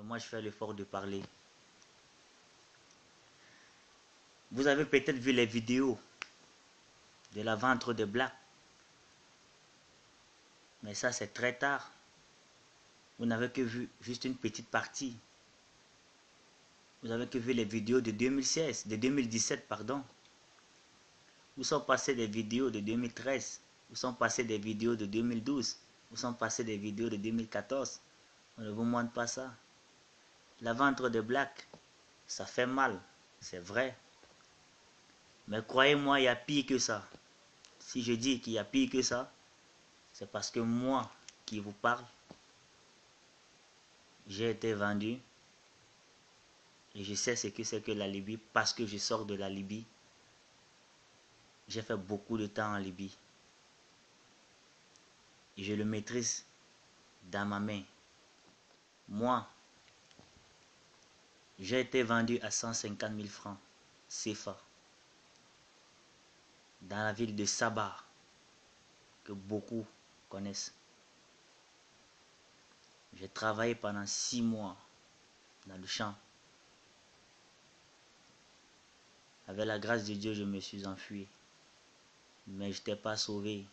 Mais moi, je fais l'effort de parler. Vous avez peut-être vu les vidéos de la ventre de Black. Mais ça, c'est très tard. Vous n'avez que vu juste une petite partie. Vous n'avez que vu les vidéos de 2016, de 2017, pardon. Où sont passées des vidéos de 2013. Où sont passées des vidéos de 2012. Où sont passées des vidéos de 2014. On ne vous montre pas ça. La ventre de Black, ça fait mal, c'est vrai. Mais croyez-moi, il y a pire que ça. Si je dis qu'il y a pire que ça, c'est parce que moi qui vous parle, j'ai été vendu et je sais ce que c'est que la Libye parce que je sors de la Libye. J'ai fait beaucoup de temps en Libye et je le maîtrise dans ma main. Moi, j'ai été vendu à 150 000 francs CFA dans la ville de Sabah que beaucoup connaissent. J'ai travaillé pendant 6 mois dans le champ. Avec la grâce de Dieu, je me suis enfui. Mais je n'étais pas sauvé.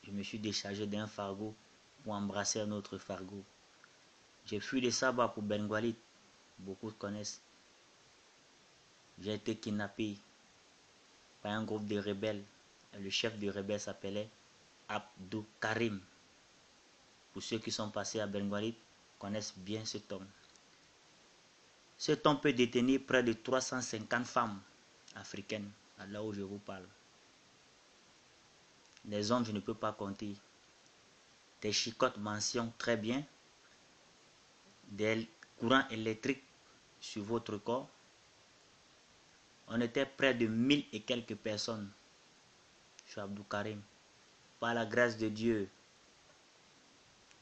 Je me suis déchargé d'un fardeau pour embrasser un autre fardeau. J'ai fui de Sabah pour Bengualit. Beaucoup connaissent. J'ai été kidnappé par un groupe de rebelles. Le chef de rebelles s'appelait Abdou Karim. Pour ceux qui sont passés à Bengualit, connaissent bien cet homme. Cet homme peut détenir près de 350 femmes africaines, là où je vous parle. Les hommes, je ne peux pas compter. Des chicottes mentionnent très bien, des courants électriques sur votre corps. On était près de 1000 et quelques personnes. Je suis Abdou Karim. Par la grâce de Dieu,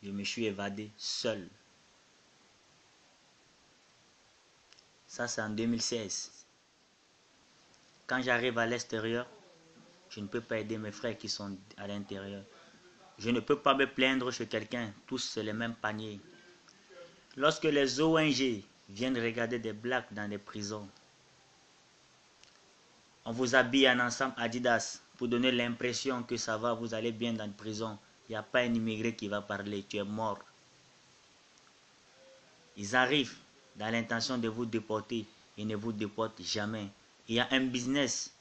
je me suis évadé seul. Ça, c'est en 2016. Quand j'arrive à l'extérieur, je ne peux pas aider mes frères qui sont à l'intérieur. Je ne peux pas me plaindre chez quelqu'un. Tous, c'est le même panier. Lorsque les ONG viennent regarder des blacks dans les prisons, on vous habille en ensemble Adidas pour donner l'impression que ça va, vous allez bien dans la prison. Il n'y a pas un immigré qui va parler, tu es mort. Ils arrivent dans l'intention de vous déporter et ne vous déportent jamais. Il y a un business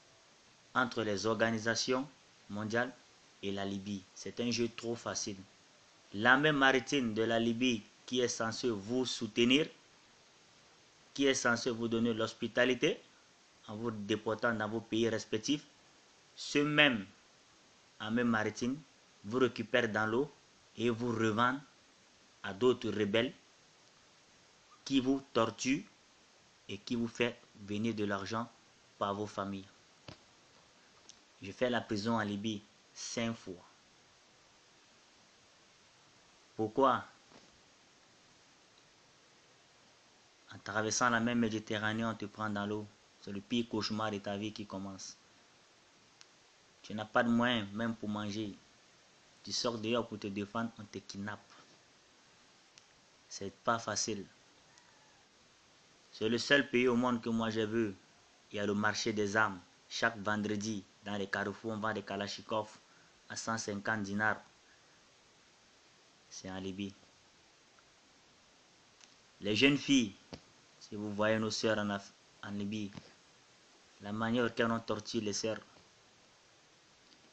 entre les organisations mondiales et la Libye. C'est un jeu trop facile. L'armée maritime de la Libye qui est censée vous soutenir, qui est censée vous donner l'hospitalité en vous déportant dans vos pays respectifs, ceux même armée maritime vous récupère dans l'eau et vous revend à d'autres rebelles qui vous torturent et qui vous fait venir de l'argent par vos familles. Je fais la prison en Libye 5 fois. Pourquoi? En traversant la mer Méditerranée, on te prend dans l'eau. C'est le pire cauchemar de ta vie qui commence. Tu n'as pas de moyens même pour manger. Tu sors dehors pour te défendre, on te kidnappe. C'est pas facile. C'est le seul pays au monde que moi j'ai vu. Il y a le marché des armes. Chaque vendredi, dans les carrefours, on vend des kalachnikovs à 150 dinars. C'est en Libye. Les jeunes filles, si vous voyez nos sœurs en Libye, la manière dont on torture les sœurs.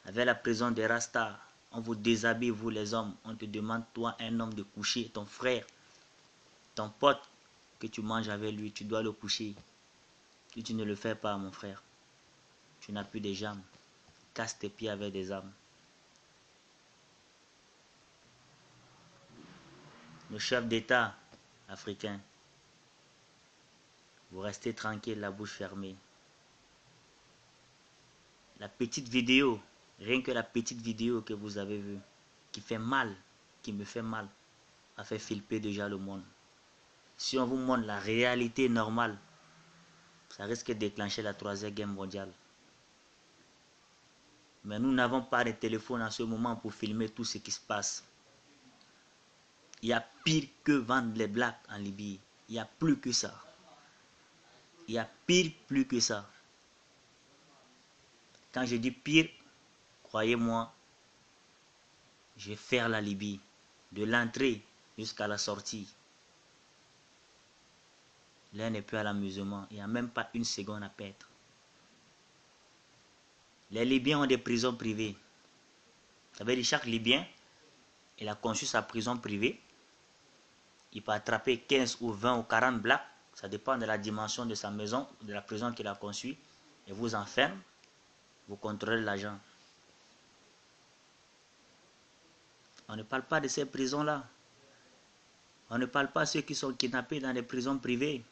Avec la prison des Rasta, on vous déshabille, vous les hommes. On te demande, toi, un homme, de coucher ton frère, ton pote que tu manges avec lui, tu dois le coucher. Si tu ne le fais pas, mon frère, tu n'as plus de jambes. Casse tes pieds avec des armes. Nos chefs d'État africains, vous restez tranquille, la bouche fermée. La petite vidéo, rien que la petite vidéo que vous avez vue, qui fait mal, qui me fait mal, a fait flipper déjà le monde. Si on vous montre la réalité normale, ça risque de déclencher la 3e guerre mondiale. Mais nous n'avons pas de téléphone en ce moment pour filmer tout ce qui se passe. Il y a pire que vendre les blacks en Libye. Il n'y a plus que ça. Il y a pire plus que ça. Quand je dis pire, croyez-moi, je vais faire la Libye. De l'entrée jusqu'à la sortie. L'un n'est plus à l'amusement. Il n'y a même pas une seconde à perdre. Les Libyens ont des prisons privées. Ça veut dire chaque Libyen, il a conçu sa prison privée. Il peut attraper 15 ou 20 ou 40 blacks. Ça dépend de la dimension de sa maison, de la prison qu'il a conçue. Et vous enferme. Vous contrôlez l'argent. On ne parle pas de ces prisons-là. On ne parle pas de ceux qui sont kidnappés dans des prisons privées.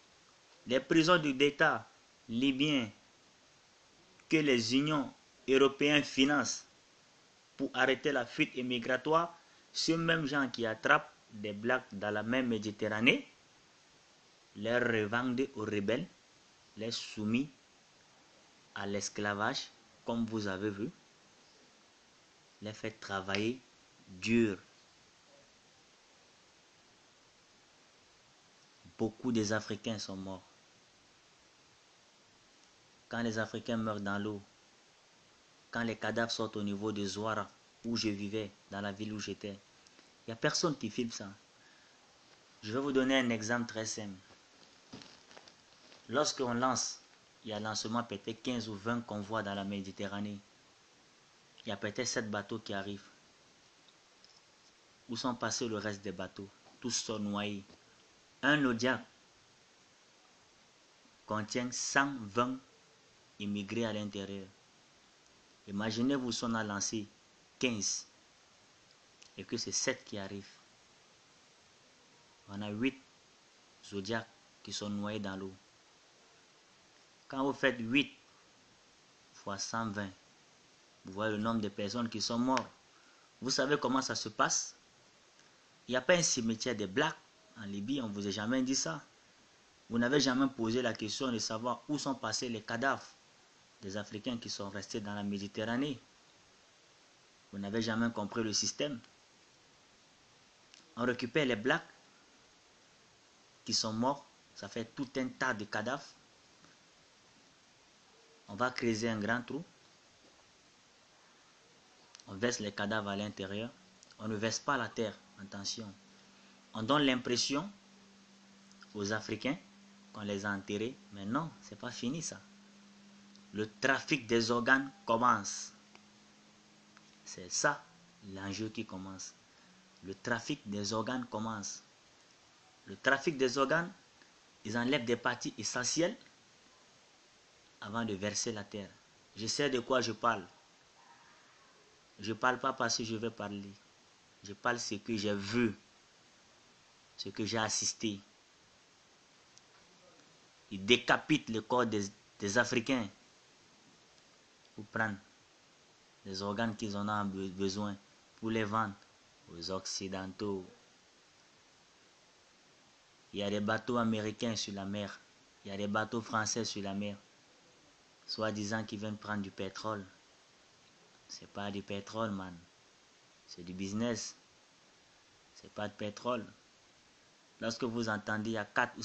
Les prisons d'État libyens que les unions européennes financent pour arrêter la fuite immigratoire, ceux mêmes gens qui attrapent des blacks dans la mer Méditerranée, les revendent aux rebelles, les soumis à l'esclavage, comme vous avez vu, les fait travailler dur. Beaucoup des Africains sont morts. Quand les Africains meurent dans l'eau, quand les cadavres sortent au niveau de Zouara, où je vivais, dans la ville où j'étais, il n'y a personne qui filme ça. Je vais vous donner un exemple très simple. Lorsqu'on lance, il y a lancement peut-être 15 ou 20 convois dans la Méditerranée. Il y a peut-être 7 bateaux qui arrivent. Où sont passés le reste des bateaux? Tous sont noyés. Un Zodiac contient 120 immigrés à l'intérieur. Imaginez-vous si on a lancé 15 et que c'est 7 qui arrivent. On a 8 Zodiacs qui sont noyés dans l'eau. Quand vous faites 8 fois 120, vous voyez le nombre de personnes qui sont mortes. Vous savez comment ça se passe? Il n'y a pas un cimetière des blacks en Libye, on ne vous a jamais dit ça. Vous n'avez jamais posé la question de savoir où sont passés les cadavres des Africains qui sont restés dans la Méditerranée. Vous n'avez jamais compris le système. On récupère les blacks qui sont morts, ça fait tout un tas de cadavres. On va creuser un grand trou. On verse les cadavres à l'intérieur. On ne verse pas la terre, attention. On donne l'impression aux Africains qu'on les a enterrés, mais non, c'est pas fini ça. Le trafic des organes commence. C'est ça l'enjeu qui commence. Le trafic des organes commence. Le trafic des organes, ils enlèvent des parties essentielles avant de verser la terre. Je sais de quoi je parle. Je ne parle pas parce que je vais parler. Je parle ce que j'ai vu, ce que j'ai assisté. Ils décapitent le corps des Africains pour prendre les organes qu'ils en ont besoin pour les vendre aux Occidentaux. Il y a des bateaux américains sur la mer. Il y a des bateaux français sur la mer. Soi-disant qu'ils viennent prendre du pétrole. C'est pas du pétrole, man. C'est du business. C'est pas de pétrole. Lorsque vous entendez, il y a 4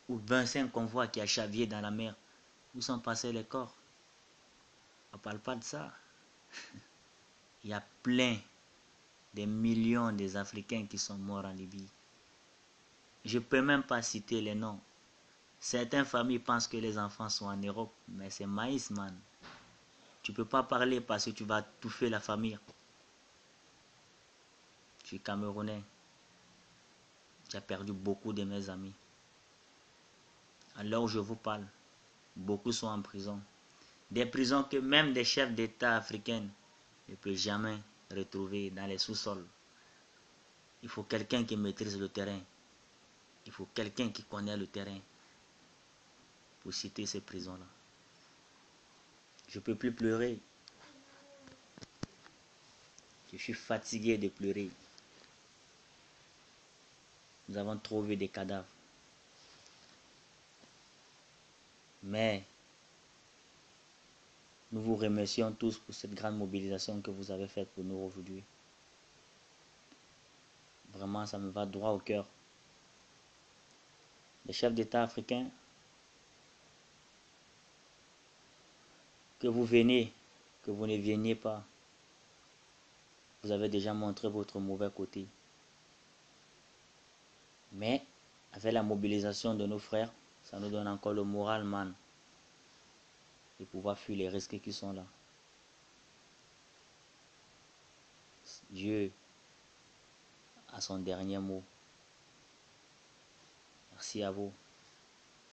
ou 25 convois qui a chavié dans la mer, où sont passés les corps? On ne parle pas de ça. Il y a plein, des millions des Africains qui sont morts en Libye. Je ne peux même pas citer les noms. Certaines familles pensent que les enfants sont en Europe, mais c'est maïs, man. Tu ne peux pas parler parce que tu vas touffer la famille. Je suis Camerounais. J'ai perdu beaucoup de mes amis. À l'heure où je vous parle, beaucoup sont en prison. Des prisons que même des chefs d'État africains ne peuvent jamais retrouver dans les sous-sols. Il faut quelqu'un qui maîtrise le terrain. Il faut quelqu'un qui connaît le terrain pour citer ces prisons-là. Je ne peux plus pleurer. Je suis fatigué de pleurer. Nous avons trouvé des cadavres. Mais nous vous remercions tous pour cette grande mobilisation que vous avez faite pour nous aujourd'hui. Vraiment, ça me va droit au cœur. Les chefs d'État africains, que vous venez, que vous ne veniez pas, vous avez déjà montré votre mauvais côté. Mais avec la mobilisation de nos frères, ça nous donne encore le moral, man, de pouvoir fuir les risques qui sont là. Dieu a son dernier mot. Merci à vous.